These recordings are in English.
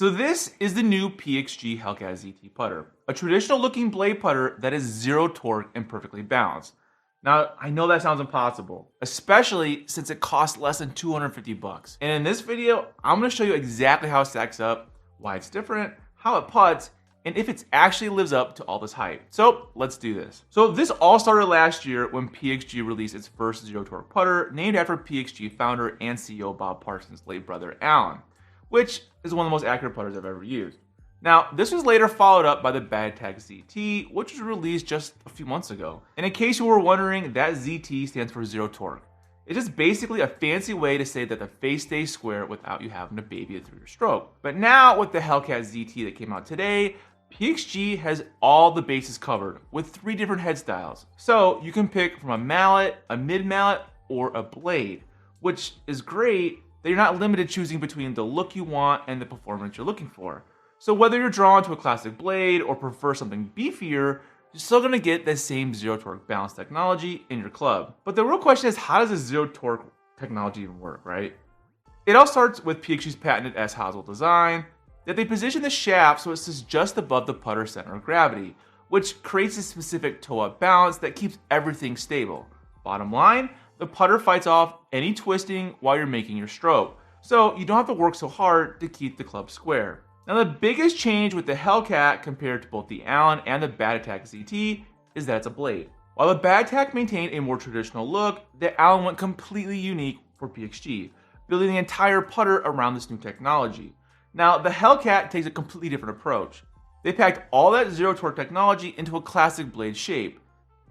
So this is the new PXG Hellcat ZT Putter, a traditional looking blade putter that is zero torque and perfectly balanced. Now, I know that sounds impossible, especially since it costs less than 250 bucks. And in this video, I'm gonna show you exactly how it stacks up, why it's different, how it putts, and if it actually lives up to all this hype. So let's do this. So this all started last year when PXG released its first zero torque putter, named after PXG founder and CEO Bob Parsons' late brother Alan, which is one of the most accurate putters I've ever used. Now, this was later followed up by the PXG ZT, which was released just a few months ago. And in case you were wondering, that ZT stands for zero torque. It's just basically a fancy way to say that the face stays square without you having to baby it through your stroke. But now with the Hellcat ZT that came out today, PXG has all the bases covered with 3 different head styles. So you can pick from a mallet, a mid mallet, or a blade, which is great that you're not limited choosing between the look you want and the performance you're looking for. So whether you're drawn to a classic blade or prefer something beefier, you're still gonna get the same zero torque balance technology in your club. But the real question is, how does this zero torque technology even work, right? It all starts with PXG's patented S-hosel design, that they position the shaft so it sits just above the putter center of gravity, which creates a specific toe-up balance that keeps everything stable. Bottom line, the putter fights off any twisting while you're making your stroke, so you don't have to work so hard to keep the club square. Now the biggest change with the Hellcat compared to both the Allen and the PXG ZT is that it's a blade. While the PXG maintained a more traditional look, the Allen went completely unique for PXG, building the entire putter around this new technology. Now the Hellcat takes a completely different approach. They packed all that zero torque technology into a classic blade shape,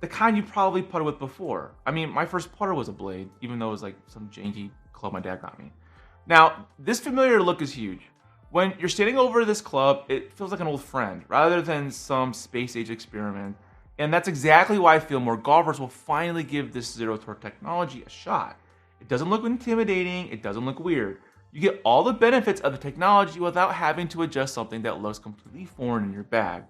the kind you probably putted with before. I mean, my first putter was a blade, even though it was like some janky club my dad got me. Now, this familiar look is huge. When you're standing over this club, it feels like an old friend, rather than some space-age experiment. And that's exactly why I feel more golfers will finally give this zero torque technology a shot. It doesn't look intimidating, it doesn't look weird. You get all the benefits of the technology without having to adjust something that looks completely foreign in your bag.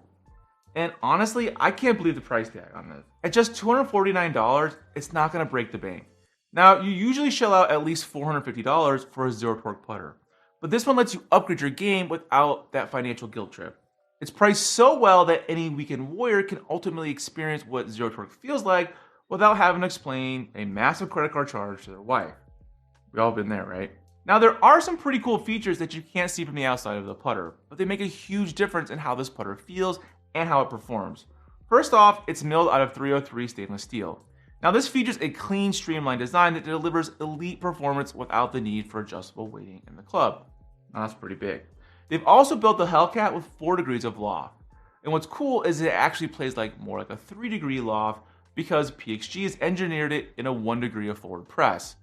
And honestly, I can't believe the price tag on this. At just $249, it's not gonna break the bank. Now, you usually shell out at least $450 for a zero torque putter, but this one lets you upgrade your game without that financial guilt trip. It's priced so well that any weekend warrior can ultimately experience what zero torque feels like without having to explain a massive credit card charge to their wife. We've all been there, right? Now, there are some pretty cool features that you can't see from the outside of the putter, but they make a huge difference in how this putter feels and how it performs. First off, it's milled out of 303 stainless steel. Now this features a clean, streamlined design that delivers elite performance without the need for adjustable weighting in the club. Now that's pretty big. They've also built the Hellcat with 4 degrees of loft. And what's cool is it actually plays more like a 3-degree loft because PXG has engineered it in a 1 degree of forward press.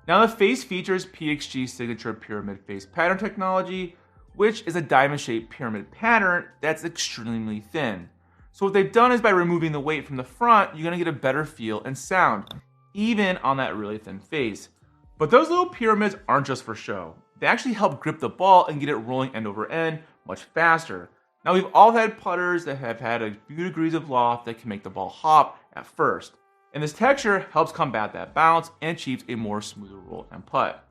Now the face features PXG's signature pyramid face pattern technology, which is a diamond-shaped pyramid pattern that's extremely thin. So what they've done is by removing the weight from the front, you're gonna get a better feel and sound, even on that really thin face. But those little pyramids aren't just for show. They actually help grip the ball and get it rolling end over end much faster. Now we've all had putters that have had a few degrees of loft that can make the ball hop at first. And this texture helps combat that bounce and achieves a more smoother roll and putt.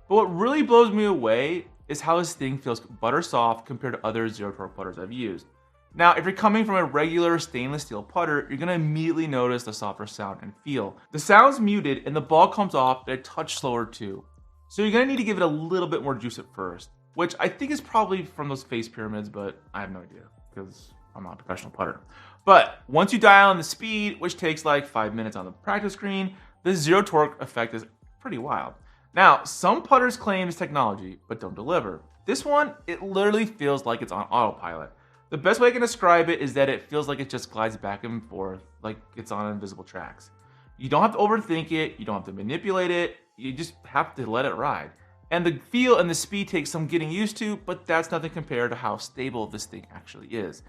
But what really blows me away is how this thing feels butter soft compared to other zero torque putters I've used. Now, if you're coming from a regular stainless steel putter, you're gonna immediately notice the softer sound and feel. The sound's muted and the ball comes off a touch slower too. So you're gonna need to give it a little bit more juice at first, which I think is probably from those face pyramids, but I have no idea because I'm not a professional putter. But once you dial on the speed, which takes like 5 minutes on the practice screen, the zero torque effect is pretty wild. Now, some putters claim this technology, but don't deliver. This one, it literally feels like it's on autopilot. The best way I can describe it is that it feels like it just glides back and forth, like it's on invisible tracks. You don't have to overthink it, you don't have to manipulate it, you just have to let it ride. And the feel and the speed takes some getting used to, but that's nothing compared to how stable this thing actually is.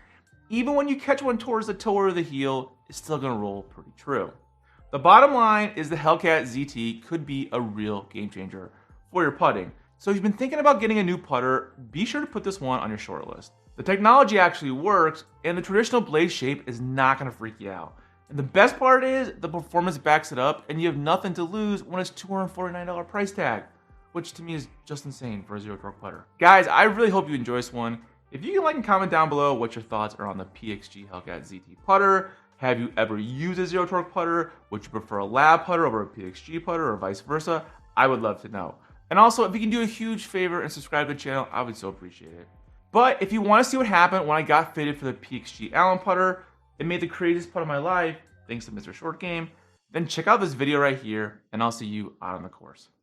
Even when you catch one towards the toe or the heel, it's still gonna roll pretty true. The bottom line is the Hellcat ZT could be a real game changer for your putting. So if you've been thinking about getting a new putter, be sure to put this one on your short list. The technology actually works, and the traditional blade shape is not gonna freak you out. And the best part is, the performance backs it up, and you have nothing to lose when it's $249 price tag. which to me is just insane for a zero torque putter. Guys, I really hope you enjoy this one. If you can like and comment down below what your thoughts are on the PXG Hellcat ZT Putter. Have you ever used a zero torque putter? Would you prefer a lab putter over a PXG putter or vice versa? I would love to know. And also, if you can do a huge favor and subscribe to the channel, I would so appreciate it. But if you want to see what happened when I got fitted for the PXG Allen putter, it made the craziest putt of my life, thanks to Mr. Short Game, then check out this video right here, and I'll see you out on the course.